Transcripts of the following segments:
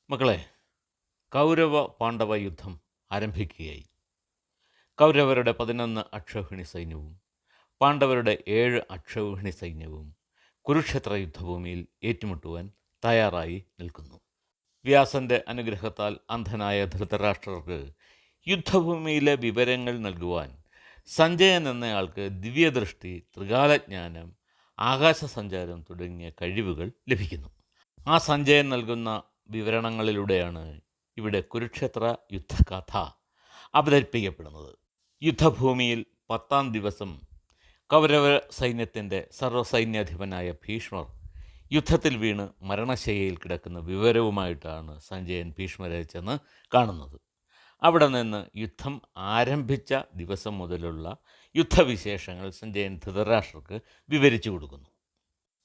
മക്കളെ, കൗരവ പാണ്ഡവ യുദ്ധം ആരംഭിക്കുകയായി. കൗരവരുടെ 11 അക്ഷൗഹിണി സൈന്യവും പാണ്ഡവരുടെ 7 അക്ഷൗഹിണി സൈന്യവും കുരുക്ഷേത്ര യുദ്ധഭൂമിയിൽ ഏറ്റുമുട്ടുവാൻ തയ്യാറായി നിൽക്കുന്നു. വ്യാസന്റെ അനുഗ്രഹത്താൽ അന്ധനായ ധൃതരാഷ്ട്രർക്ക് യുദ്ധഭൂമിയിലെ വിവരങ്ങൾ നൽകുവാൻ സഞ്ജയൻ എന്നയാൾക്ക് ദിവ്യദൃഷ്ടി, ത്രികാലജ്ഞാനം, ആകാശസഞ്ചാരം തുടങ്ങിയ കഴിവുകൾ ലഭിക്കുന്നു. ആ സഞ്ജയൻ നൽകുന്ന വിവരണങ്ങളിലൂടെയാണ് ഇവിടെ കുരുക്ഷേത്ര യുദ്ധകഥ അവതരിപ്പിക്കപ്പെടുന്നത്. യുദ്ധഭൂമിയിൽ 10-ാം ദിവസം കൗരവ സൈന്യത്തിൻ്റെ സർവ്വസൈന്യാധിപനായ ഭീഷ്മർ യുദ്ധത്തിൽ വീണ് മരണശയ്യയിൽ കിടക്കുന്ന വിവരവുമായിട്ടാണ് സഞ്ജയൻ ഭീഷ്മരെ ചെന്ന് കാണുന്നത്. അവിടെ നിന്ന് യുദ്ധം ആരംഭിച്ച ദിവസം മുതലുള്ള യുദ്ധവിശേഷങ്ങൾ സഞ്ജയൻ ധൃതരാഷ്ട്രർക്ക് വിവരിച്ചു കൊടുക്കുന്നു.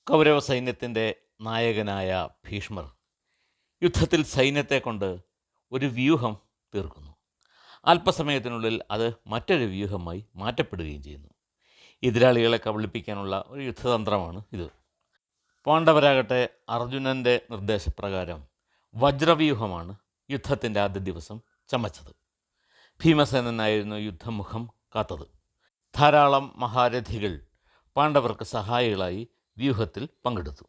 കൗരവ സൈന്യത്തിൻ്റെ നായകനായ ഭീഷ്മർ യുദ്ധത്തിൽ സൈന്യത്തെ കൊണ്ട് ഒരു വ്യൂഹം തീർക്കുന്നു. അല്പസമയത്തിനുള്ളിൽ അത് മറ്റൊരു വ്യൂഹമായി മാറ്റപ്പെടുകയും ചെയ്യുന്നു. എതിരാളികളെ കബളിപ്പിക്കാനുള്ള ഒരു യുദ്ധതന്ത്രമാണ് ഇത്. പാണ്ഡവരാകട്ടെ അർജുനൻ്റെ നിർദ്ദേശപ്രകാരം വജ്രവ്യൂഹമാണ് യുദ്ധത്തിൻ്റെ ആദ്യ ദിവസം ചമച്ചത്. ഭീമസേനനായിരുന്നു യുദ്ധമുഖം കാത്തത്. ധാരാളം മഹാരഥികൾ പാണ്ഡവർക്ക് സഹായികളായി വ്യൂഹത്തിൽ പങ്കെടുത്തു.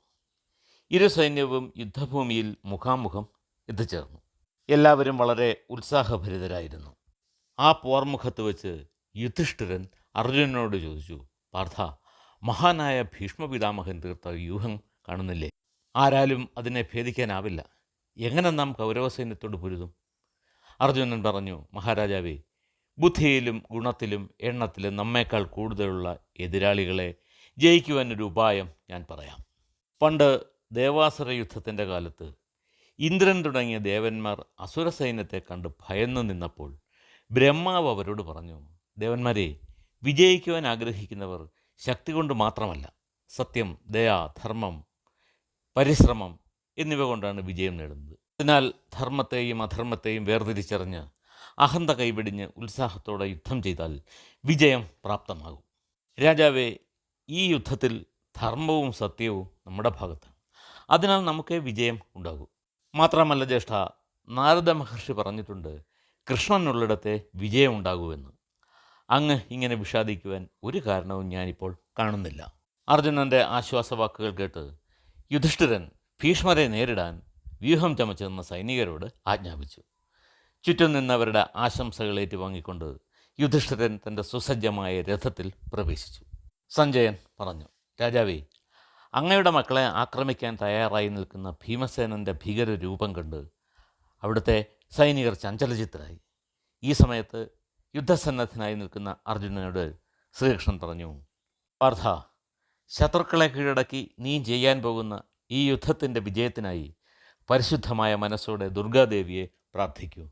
ഇരു സൈന്യവും യുദ്ധഭൂമിയിൽ മുഖാമുഖം എത്തിച്ചേർന്നു. എല്ലാവരും വളരെ ഉത്സാഹഭരിതരായിരുന്നു. ആ പോർമുഖത്ത് വെച്ച് യുധിഷ്ഠിരൻ അർജുനനോട് ചോദിച്ചു, പാർത്ഥ, മഹാനായ ഭീഷ്മപിതാമഹൻ തീർത്ത വ്യൂഹം കാണുന്നില്ലേ? ആരാലും അതിനെ ഭേദിക്കാനാവില്ല. എങ്ങനെ നാം കൗരവസൈന്യത്തോട് പൊരുതും? അർജുനൻ പറഞ്ഞു, മഹാരാജാവേ, ബുദ്ധിയിലും ഗുണത്തിലും എണ്ണത്തിലും നമ്മേക്കാൾ കൂടുതലുള്ള എതിരാളികളെ ജയിക്കുവാനൊരു ഉപായം ഞാൻ പറയാം. പണ്ട് ദേവാസുര യുദ്ധത്തിൻ്റെ കാലത്ത് ഇന്ദ്രൻ തുടങ്ങിയ ദേവന്മാർ അസുര സൈന്യത്തെ കണ്ട് ഭയന്നു നിന്നപ്പോൾ ബ്രഹ്മാവ് അവരോട് പറഞ്ഞു, ദേവന്മാരെ, വിജയിക്കുവാൻ ആഗ്രഹിക്കുന്നവർ ശക്തി കൊണ്ട് മാത്രമല്ല, സത്യം, ദയ, ധർമ്മം, പരിശ്രമം എന്നിവ കൊണ്ടാണ് വിജയം നേടുന്നത്. അതിനാൽ ധർമ്മത്തെയും അധർമ്മത്തെയും വേർതിരിച്ചറിഞ്ഞ് അഹന്ത കൈവെടിഞ്ഞ് ഉത്സാഹത്തോടെ യുദ്ധം ചെയ്താൽ വിജയം പ്രാപ്തമാകും. രാജാവേ, ഈ യുദ്ധത്തിൽ ധർമ്മവും സത്യവും നമ്മുടെ ഭാഗത്താണ്. അതിനാൽ നമുക്ക് വിജയം ഉണ്ടാകൂ. മാത്രമല്ല ജ്യേഷ്ഠ, നാരദ മഹർഷി പറഞ്ഞിട്ടുണ്ട്, കൃഷ്ണനുള്ളിടത്തെ വിജയം ഉണ്ടാകുമെന്ന്. അങ്ങ് ഇങ്ങനെ വിഷാദിക്കുവാൻ ഒരു കാരണവും ഞാനിപ്പോൾ കാണുന്നില്ല. അർജുനൻ്റെ ആശ്വാസവാക്കുകൾ കേട്ട് യുധിഷ്ഠിരൻ ഭീഷ്മരെ നേരിടാൻ വ്യൂഹം ചമച്ചെന്ന സൈനികരോട് ആജ്ഞാപിച്ചു. ചുറ്റും നിന്നവരുടെ ആശംസകൾ ഏറ്റുവാങ്ങിക്കൊണ്ട് യുധിഷ്ഠിരൻ തൻ്റെ സുസജ്ജമായ രഥത്തിൽ പ്രവേശിച്ചു. സഞ്ജയൻ പറഞ്ഞു, രാജാവേ, അങ്ങയുടെ മക്കളെ ആക്രമിക്കാൻ തയ്യാറായി നിൽക്കുന്ന ഭീമസേനൻ്റെ ഭീകരരൂപം കണ്ട് അവിടുത്തെ സൈനികർ ചഞ്ചലചിത്തരായി. ഈ സമയത്ത് യുദ്ധസന്നദ്ധനായി നിൽക്കുന്ന അർജുനനോട് ശ്രീകൃഷ്ണൻ പറഞ്ഞു, പാർത്ഥ, ശത്രുക്കളെ കീഴടക്കി നീ ചെയ്യാൻ പോകുന്ന ഈ യുദ്ധത്തിൻ്റെ വിജയത്തിനായി പരിശുദ്ധമായ മനസ്സോടെ ദുർഗാദേവിയെ പ്രാർത്ഥിക്കൂ.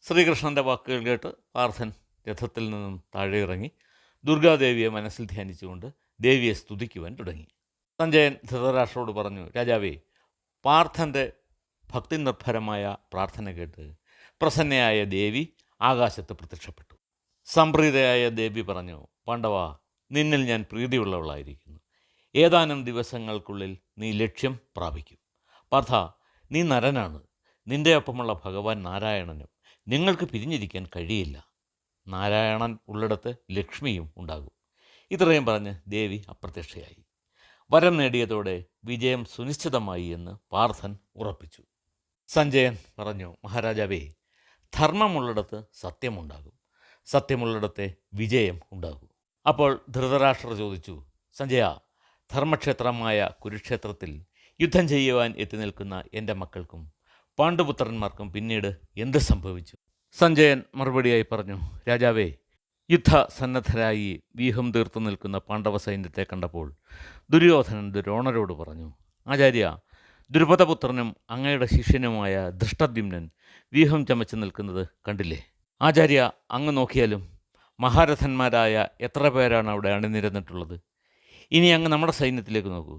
ശ്രീകൃഷ്ണൻ്റെ വാക്കുകൾ കേട്ട് പാർത്ഥൻ രഥത്തിൽ നിന്നും താഴെ ഇറങ്ങി ദുർഗാദേവിയെ മനസ്സിൽ ധ്യാനിച്ചുകൊണ്ട് ദേവിയെ സ്തുതിക്കുവാൻ തുടങ്ങി. സഞ്ജയൻ ധൃതരാഷ്ട്രോട് പറഞ്ഞു, രാജാവേ, പാർത്ഥൻ്റെ ഭക്തിനിർഭരമായ പ്രാർത്ഥന കേട്ട് പ്രസന്നയായ ദേവി ആകാശത്ത് പ്രത്യക്ഷപ്പെട്ടു. സംപ്രീതയായ ദേവി പറഞ്ഞു, പാണ്ഡവ, നിന്നിൽ ഞാൻ പ്രീതിയുള്ളവളായിരിക്കുന്നു. ഏതാനും ദിവസങ്ങൾക്കുള്ളിൽ നീ ലക്ഷ്യം പ്രാപിക്കും. പാർത്ഥ, നീ നരനാണ്. നിൻ്റെ ഒപ്പമുള്ള ഭഗവാൻ നാരായണനും നിങ്ങൾക്ക് പിരിഞ്ഞിരിക്കാൻ കഴിയില്ല. നാരായണൻ ഉള്ളിടത്ത് ലക്ഷ്മിയും ഉണ്ടാകും. ഇത്രയും പറഞ്ഞ് ദേവി അപ്രത്യക്ഷയായി. വരം നേടിയതോടെ വിജയം സുനിശ്ചിതമായി എന്ന് പാർത്ഥൻ ഉറപ്പിച്ചു. സഞ്ജയൻ പറഞ്ഞു, മഹാരാജാവേ, ധർമ്മമുള്ളിടത്ത് സത്യമുണ്ടാകും, സത്യമുള്ളിടത്തെ വിജയം ഉണ്ടാകും. അപ്പോൾ ധൃതരാഷ്ട്രർ ചോദിച്ചു, സഞ്ജയ, ധർമ്മക്ഷേത്രമായ കുരുക്ഷേത്രത്തിൽ യുദ്ധം ചെയ്യുവാൻ എത്തി നിൽക്കുന്ന എൻ്റെ മക്കൾക്കും പാണ്ഡുപുത്രന്മാർക്കും പിന്നീട് എന്ത് സംഭവിച്ചു? സഞ്ജയൻ മറുപടിയായി പറഞ്ഞു, രാജാവേ, യുദ്ധസന്നദ്ധരായി വ്യൂഹം തീർത്തു നിൽക്കുന്ന പാണ്ഡവ സൈന്യത്തെ കണ്ടപ്പോൾ ദുര്യോധനൻ ദ്രോണരോട് പറഞ്ഞു, ആചാര്യ, ദ്രുപദപുത്രനും അങ്ങയുടെ ശിഷ്യനുമായ ധൃഷ്ടദ്യുമ്നൻ വ്യൂഹം ചമച്ച് നിൽക്കുന്നത് കണ്ടില്ലേ? ആചാര്യ, അങ്ങ് നോക്കിയാലും മഹാരഥന്മാരായ എത്ര പേരാണ് അവിടെ അണിനിരന്നിട്ടുള്ളത്. ഇനി അങ്ങ് നമ്മുടെ സൈന്യത്തിലേക്ക് നോക്കൂ.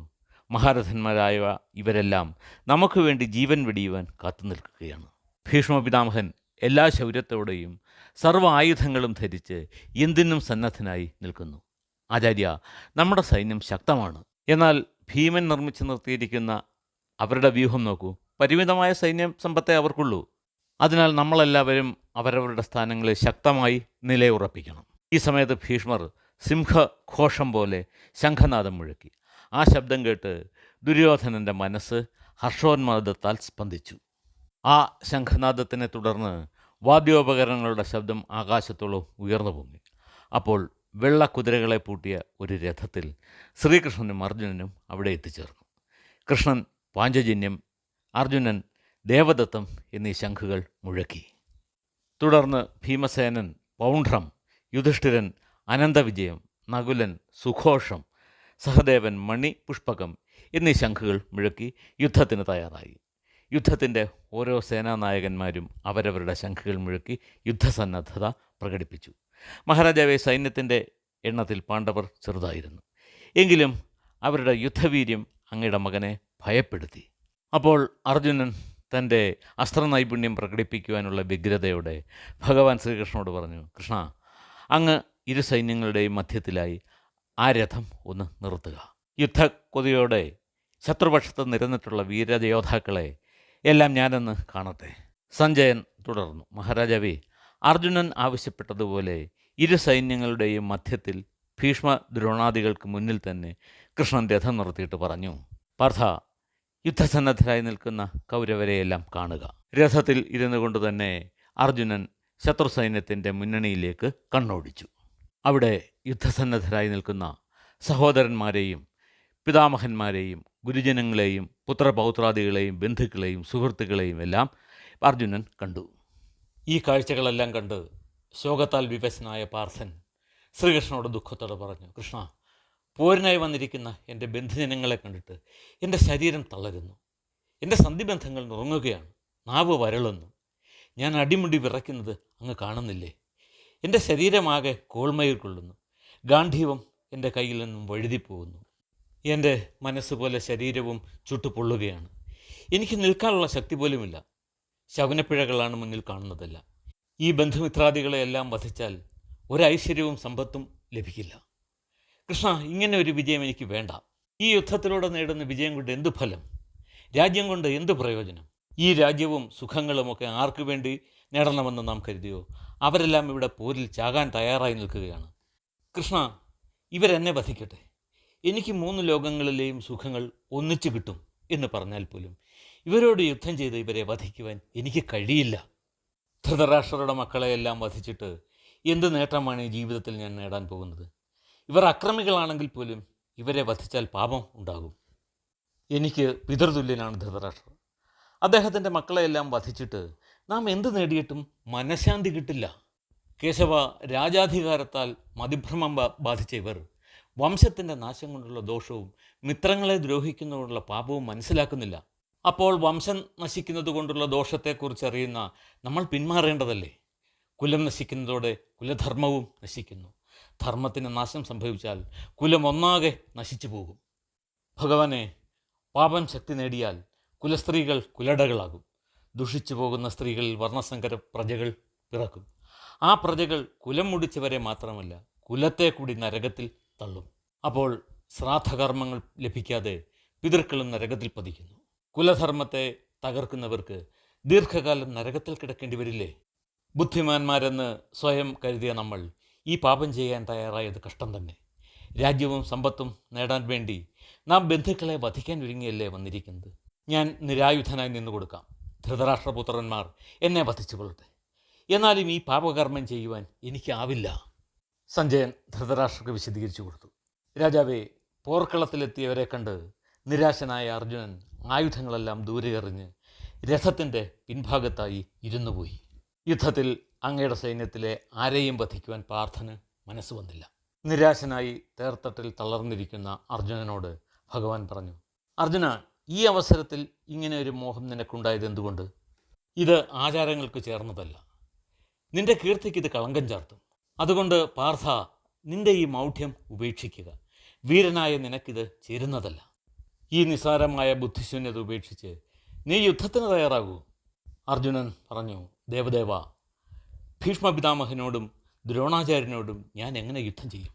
മഹാരഥന്മാരായ ഇവരെല്ലാം നമുക്ക് വേണ്ടി ജീവൻ വെടിയുവാൻ കാത്തു നിൽക്കുകയാണ്. ഭീഷ്മപിതാമഹൻ എല്ലാ ശൗര്യത്തോടെയും സർവ്വ ആയുധങ്ങളും ധരിച്ച് എന്തിനും സന്നദ്ധനായി നിൽക്കുന്നു. ആചാര്യ, നമ്മുടെ സൈന്യം ശക്തമാണ്. എന്നാൽ ഭീമൻ നിർമ്മിച്ചു നിർത്തിയിരിക്കുന്ന അവരുടെ വ്യൂഹം നോക്കൂ. പരിമിതമായ സൈന്യ സമ്പത്തേ അവർക്കുള്ളൂ. അതിനാൽ നമ്മളെല്ലാവരും അവരവരുടെ സ്ഥാനങ്ങളിൽ ശക്തമായി നിലയുറപ്പിക്കണം. ഈ സമയത്ത് ഭീഷ്മർ സിംഹഘോഷം പോലെ ശംഖനാദം മുഴക്കി. ആ ശബ്ദം കേട്ട് ദുര്യോധനൻ്റെ മനസ്സ് ഹർഷോന്മാദത്താൽ സ്പന്ദിച്ചു. ആ ശംഖനാദത്തിനെ തുടർന്ന് വാദ്യോപകരണങ്ങളുടെ ശബ്ദം ആകാശത്തോളം ഉയർന്നു പൊങ്ങി. അപ്പോൾ വെള്ള കുതിരകളെ പൂട്ടിയ ഒരു രഥത്തിൽ ശ്രീകൃഷ്ണനും അർജുനനും അവിടെ എത്തിച്ചേർന്നു. കൃഷ്ണൻ പാഞ്ചജന്യം, അർജുനൻ ദേവദത്തം എന്നീ ശംഖുകൾ മുഴക്കി. തുടർന്ന് ഭീമസേനൻ പൗണ്ഡ്രം, യുധിഷ്ഠിരൻ അനന്തവിജയം, നകുലൻ സുഘോഷം, സഹദേവൻ മണി പുഷ്പകം എന്നീ ശംഖുകൾ മുഴക്കി യുദ്ധത്തിന് തയ്യാറായി. യുദ്ധത്തിൻ്റെ ഓരോ സേനാനായകന്മാരും അവരവരുടെ ശംഖുകൾ മുഴക്കി യുദ്ധസന്നദ്ധത പ്രകടിപ്പിച്ചു. മഹാരാജാവെ, സൈന്യത്തിൻ്റെ എണ്ണത്തിൽ പാണ്ഡവർ ചെറുതായിരുന്നു. എങ്കിലും അവരുടെ യുദ്ധവീര്യം അങ്ങയുടെ മകനെ ഭയപ്പെടുത്തി. അപ്പോൾ അർജുനൻ തൻ്റെ അസ്ത്രനൈപുണ്യം പ്രകടിപ്പിക്കുവാനുള്ള വ്യഗ്രതയോടെ ഭഗവാൻ ശ്രീകൃഷ്ണനോട് പറഞ്ഞു, കൃഷ്ണ, അങ്ങ് ഇരു സൈന്യങ്ങളുടെയും മധ്യത്തിലായി ആ രഥം ഒന്ന് നിർത്തുക. യുദ്ധക്കൊതിയോടെ ശത്രുപക്ഷത്ത് നിരന്നിട്ടുള്ള വീരയോദ്ധാക്കളെ എല്ലാം ഞാനൊന്ന് കാണട്ടെ. സഞ്ജയൻ തുടർന്നു, മഹാരാജാവേ, അർജുനൻ ആവശ്യപ്പെട്ടതുപോലെ ഇരു സൈന്യങ്ങളുടെയും മധ്യത്തിൽ ഭീഷ്മ ദ്രോണാദികൾക്ക് മുന്നിൽ തന്നെ കൃഷ്ണൻ രഥം നിർത്തിയിട്ട് പറഞ്ഞു, പാർത്ഥ, യുദ്ധസന്നദ്ധരായി നിൽക്കുന്ന കൗരവരെയെല്ലാം കാണുക. രഥത്തിൽ ഇരുന്നു കൊണ്ട് തന്നെ അർജുനൻ ശത്രു സൈന്യത്തിൻ്റെ മുന്നണിയിലേക്ക് കണ്ണോടിച്ചു. അവിടെ യുദ്ധസന്നദ്ധരായി നിൽക്കുന്ന സഹോദരന്മാരെയും പിതാമഹന്മാരെയും ഗുരുജനങ്ങളെയും പുത്രപൗത്രാദികളെയും ബന്ധുക്കളെയും സുഹൃത്തുക്കളെയും എല്ലാം അർജുനൻ കണ്ടു. ഈ കാഴ്ചകളെല്ലാം കണ്ട് ശോകത്താൽ വിവശനായ പാർത്ഥൻ ശ്രീകൃഷ്ണനോട് ദുഃഖത്തോടെ പറഞ്ഞു, കൃഷ്ണ, പോരിനായി വന്നിരിക്കുന്ന എൻ്റെ ബന്ധുജനങ്ങളെ കണ്ടിട്ട് എൻ്റെ ശരീരം തളരുന്നു. എൻ്റെ സന്ധിബന്ധങ്ങൾ നുറങ്ങുകയാണ്. നാവ് വരളുന്നു. ഞാൻ അടിമുടി വിറയ്ക്കുന്നത് അങ്ങ് കാണുന്നില്ലേ? എൻ്റെ ശരീരമാകെ കോൾമയിൽ കൊള്ളുന്നു. ഗാന്ധീവം എൻ്റെ കയ്യിൽ നിന്നും വഴുതിപ്പോകുന്നു. എൻ്റെ മനസ്സുപോലെ ശരീരവും ചുട്ടുപൊള്ളുകയാണ്. എനിക്ക് നിൽക്കാനുള്ള ശക്തി പോലുമില്ല. ശകുനപ്പിഴകളാണ് മുന്നിൽ കാണുന്നതല്ല. ഈ ബന്ധുമിത്രാദികളെയെല്ലാം വധിച്ചാൽ ഒരൈശ്വര്യവും സമ്പത്തും ലഭിക്കില്ല. കൃഷ്ണ, ഇങ്ങനെ ഒരു വിജയം എനിക്ക് വേണ്ട. ഈ യുദ്ധത്തിലൂടെ നേടുന്ന വിജയം കൊണ്ട് എന്തു ഫലം? രാജ്യം കൊണ്ട് എന്തു പ്രയോജനം? ഈ രാജ്യവും സുഖങ്ങളുമൊക്കെ ആർക്കു വേണ്ടി നേടണമെന്ന് നാം കരുതിയോ? അവരെല്ലാം ഇവിടെ പോരിൽ ചാകാൻ തയ്യാറായി നിൽക്കുകയാണ്. കൃഷ്ണ, ഇവരെന്നെ വധിക്കട്ടെ. എനിക്ക് 3 ലോകങ്ങളിലെയും സുഖങ്ങൾ ഒന്നിച്ചു കിട്ടും എന്ന് പറഞ്ഞാൽ പോലും ഇവരോട് യുദ്ധം ചെയ്ത് ഇവരെ വധിക്കുവാൻ എനിക്ക് കഴിയില്ല. ധൃതരാഷ്ട്രരുടെ മക്കളെയെല്ലാം വധിച്ചിട്ട് എന്ത് നേട്ടമാണ് ഈ ജീവിതത്തിൽ ഞാൻ നേടാൻ പോകുന്നത്? ഇവർ അക്രമികളാണെങ്കിൽ പോലും ഇവരെ വധിച്ചാൽ പാപം ഉണ്ടാകും. എനിക്ക് പിതൃതുല്യനാണ് ധൃതരാഷ്ട്രർ. അദ്ദേഹത്തിൻ്റെ മക്കളെയെല്ലാം വധിച്ചിട്ട് നാം എന്ത് നേടിയിട്ടും മനഃശാന്തി കിട്ടില്ല. കേശവ, രാജാധികാരത്താൽ മതിഭ്രമം ബാധിച്ച ഇവർ വംശത്തിൻ്റെ നാശം കൊണ്ടുള്ള ദോഷവും മിത്രങ്ങളെ ദ്രോഹിക്കുന്നതുകൊണ്ടുള്ള പാപവും മനസ്സിലാക്കുന്നില്ല. അപ്പോൾ വംശം നശിക്കുന്നത് കൊണ്ടുള്ള ദോഷത്തെക്കുറിച്ച് അറിയുന്ന നമ്മൾ പിന്മാറേണ്ടതല്ലേ? കുലം നശിക്കുന്നതോടെ കുലധർമ്മവും നശിക്കുന്നു. ധർമ്മത്തിന് നാശം സംഭവിച്ചാൽ കുലം ഒന്നാകെ നശിച്ചു പോകും. ഭഗവാനെ, പാപം ശക്തി നേടിയാൽ കുലസ്ത്രീകൾ കുലടകളാകും. ദുഷിച്ചു പോകുന്ന സ്ത്രീകളിൽ വർണ്ണസങ്കര പ്രജകൾ പിറക്കും. ആ പ്രജകൾ കുലം മുടിച്ചവരെ മാത്രമല്ല, കുലത്തെ കൂടി നരകത്തിൽ തള്ളും. അപ്പോൾ ശ്രാദ്ധകർമ്മങ്ങൾ ലഭിക്കാതെ പിതൃക്കളും നരകത്തിൽ പതിക്കുന്നു. കുലധർമ്മത്തെ തകർക്കുന്നവർക്ക് ദീർഘകാലം നരകത്തിൽ കിടക്കേണ്ടി വരില്ലേ? ബുദ്ധിമാന്മാരെന്ന് സ്വയം കരുതിയ നമ്മൾ ഈ പാപം ചെയ്യാൻ തയ്യാറായത് കഷ്ടം തന്നെ. രാജ്യവും സമ്പത്തും നേടാൻ വേണ്ടി നാം ബന്ധുക്കളെ വധിക്കാൻ ഒരുങ്ങിയല്ലേ വന്നിരിക്കുന്നത്. ഞാൻ നിരായുധനായി നിന്നു കൊടുക്കാം. ധൃതരാഷ്ട്രപുത്രന്മാർ എന്നെ വധിച്ചു കൊള്ളട്ടെ. എന്നാലും ഈ പാപകർമ്മം ചെയ്യുവാൻ എനിക്കാവില്ല. സഞ്ജയൻ ധൃതരാഷ്ട്രക്ക് വിശദീകരിച്ചു കൊടുത്തു. രാജാവേ, പോർക്കളത്തിലെത്തിയവരെ കണ്ട് നിരാശനായ അർജുനൻ ആയുധങ്ങളെല്ലാം ദൂരെ എറിഞ്ഞ് രഥത്തിൻ്റെ പിൻഭാഗത്തായി ഇരുന്നുപോയി. യുദ്ധത്തിൽ അങ്ങയുടെ സൈന്യത്തിലെ ആരെയും വധിക്കുവാൻ പാർത്ഥന് മനസ്സ് വന്നില്ല. നിരാശനായി തേർത്തട്ടിൽ തളർന്നിരിക്കുന്ന അർജുനനോട് ഭഗവാൻ പറഞ്ഞു, അർജുന, ഈ അവസരത്തിൽ ഇങ്ങനെ ഒരു മോഹം നിനക്കുണ്ടായത് എന്തുകൊണ്ട്? ഇത് ആചാരങ്ങൾക്ക് ചേർന്നതല്ല. നിന്റെ കീർത്തിക്ക് ഇത് കളങ്കം ചാർത്തും. അതുകൊണ്ട് പാർത്ഥ, നിന്റെ ഈ മൗഢ്യം ഉപേക്ഷിക്കുക. വീരനായ നിനക്കിത് ചേരുന്നതല്ല. ഈ നിസ്സാരമായ ബുദ്ധിശൂന്യത ഉപേക്ഷിച്ച് നീ യുദ്ധത്തിന് തയ്യാറാകൂ. അർജുനൻ പറഞ്ഞു, ദേവദേവ, ഭീഷ്മപിതാമഹനോടും ദ്രോണാചാര്യനോടും ഞാൻ എങ്ങനെ യുദ്ധം ചെയ്യും?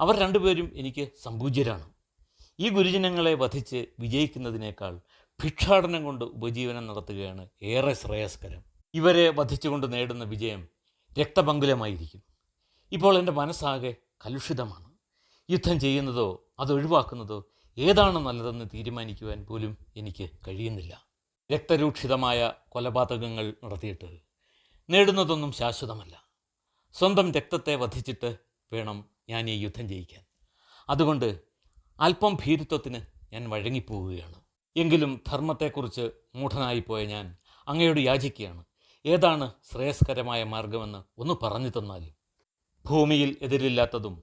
അവർ രണ്ടുപേരും എനിക്ക് സംപൂജ്യരാണ്. ഈ ഗുരുജനങ്ങളെ വധിച്ച് വിജയിക്കുന്നതിനേക്കാൾ ഭിക്ഷാടനം കൊണ്ട് ഉപജീവനം നടത്തുകയാണ് ഏറെ ശ്രേയസ്കരം. ഇവരെ വധിച്ചുകൊണ്ട് നേടുന്ന വിജയം രക്തപങ്കുലമായിരിക്കും. ഇപ്പോൾ എൻ്റെ മനസ്സാകെ കലുഷിതമാണ്. യുദ്ധം ചെയ്യുന്നതോ അതൊഴിവാക്കുന്നതോ ഏതാണ് നല്ലതെന്ന് തീരുമാനിക്കുവാൻ പോലും എനിക്ക് കഴിയുന്നില്ല. രക്തരൂക്ഷിതമായ കൊലപാതകങ്ങൾ നടത്തിയിട്ട് നേടുന്നതൊന്നും ശാശ്വതമല്ല. സ്വന്തം രക്തത്തെ വധിച്ചിട്ട് വേണം ഞാൻ ഈ യുദ്ധം ജയിക്കാൻ. അതുകൊണ്ട് അല്പം ഭീരുത്വത്തിന് ഞാൻ വഴങ്ങിപ്പോവുകയാണ്. എങ്കിലും ധർമ്മത്തെക്കുറിച്ച് മൂഢനായിപ്പോയ ഞാൻ അങ്ങയോട് യാചിക്കുകയാണ്. ഏതാണ് ശ്രേയസ്കരമായ മാർഗമെന്ന് ഒന്ന് പറഞ്ഞു തന്നാലും. ഭൂമിയിൽ എതിരില്ലാത്തതും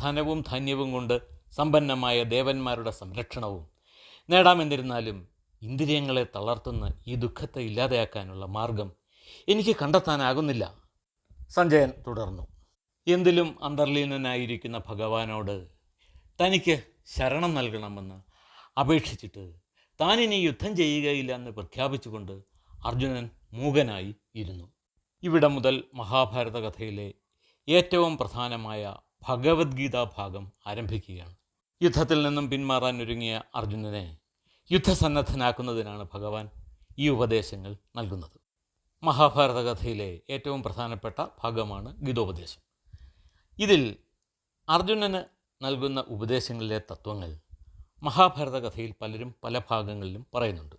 ധനവും ധാന്യവും കൊണ്ട് സമ്പന്നമായ ദേവന്മാരുടെ സംരക്ഷണവും നേടാമെന്നിരുന്നാലും ഇന്ദ്രിയങ്ങളെ തളർത്തുന്ന ഈ ദുഃഖത്തെ ഇല്ലാതെയാക്കാനുള്ള മാർഗം എനിക്ക് കണ്ടെത്താനാകുന്നില്ല. സഞ്ജയൻ തുടർന്നു. എന്തിലും അന്തർലീനനായിരിക്കുന്ന ഭഗവാനോട് തനിക്ക് ശരണം നൽകണമെന്ന് അപേക്ഷിച്ചിട്ട് താനിനി യുദ്ധം ചെയ്യുകയില്ല എന്ന് പ്രഖ്യാപിച്ചുകൊണ്ട് അർജുനൻ മൂകനായി ഇരുന്നു. ഇവിടെ മുതൽ മഹാഭാരത കഥയിലെ ഏറ്റവും പ്രധാനമായ ഭഗവത്ഗീത ഭാഗം ആരംഭിക്കുകയാണ്. യുദ്ധത്തിൽ നിന്നും പിന്മാറാൻ ഒരുങ്ങിയ അർജുനനെ യുദ്ധസന്നദ്ധനാക്കുന്നതിനാണ് ഭഗവാൻ ഈ ഉപദേശങ്ങൾ നൽകുന്നത്. മഹാഭാരത കഥയിലെ ഏറ്റവും പ്രധാനപ്പെട്ട ഭാഗമാണ് ഗീതോപദേശം. ഇതിൽ അർജുനന് നൽകുന്ന ഉപദേശങ്ങളിലെ തത്വങ്ങൾ മഹാഭാരത കഥയിൽ പലരും പല ഭാഗങ്ങളിലും പറയുന്നുണ്ട്.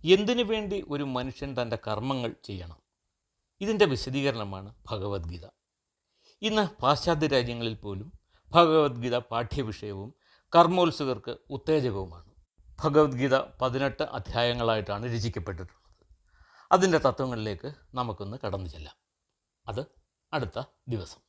എന്തിനു വേണ്ടി ഒരു മനുഷ്യൻ തൻ്റെ കർമ്മങ്ങൾ ചെയ്യണം, ഇതിൻ്റെ വിശദീകരണമാണ് ഭഗവത്ഗീത. ഇന്ന് പാശ്ചാത്യ രാജ്യങ്ങളിൽ പോലും ഭഗവത്ഗീത പാഠ്യവിഷയവും കർമ്മോത്സുകർക്ക് ഉത്തേജകവുമാണ്. ഭഗവത്ഗീത 18 അധ്യായങ്ങളായിട്ടാണ് രചിക്കപ്പെട്ടിട്ടുള്ളത്. അതിൻ്റെ തത്വങ്ങളിലേക്ക് നമുക്കൊന്ന് കടന്നു ചെല്ലാം. അത് അടുത്ത ദിവസം.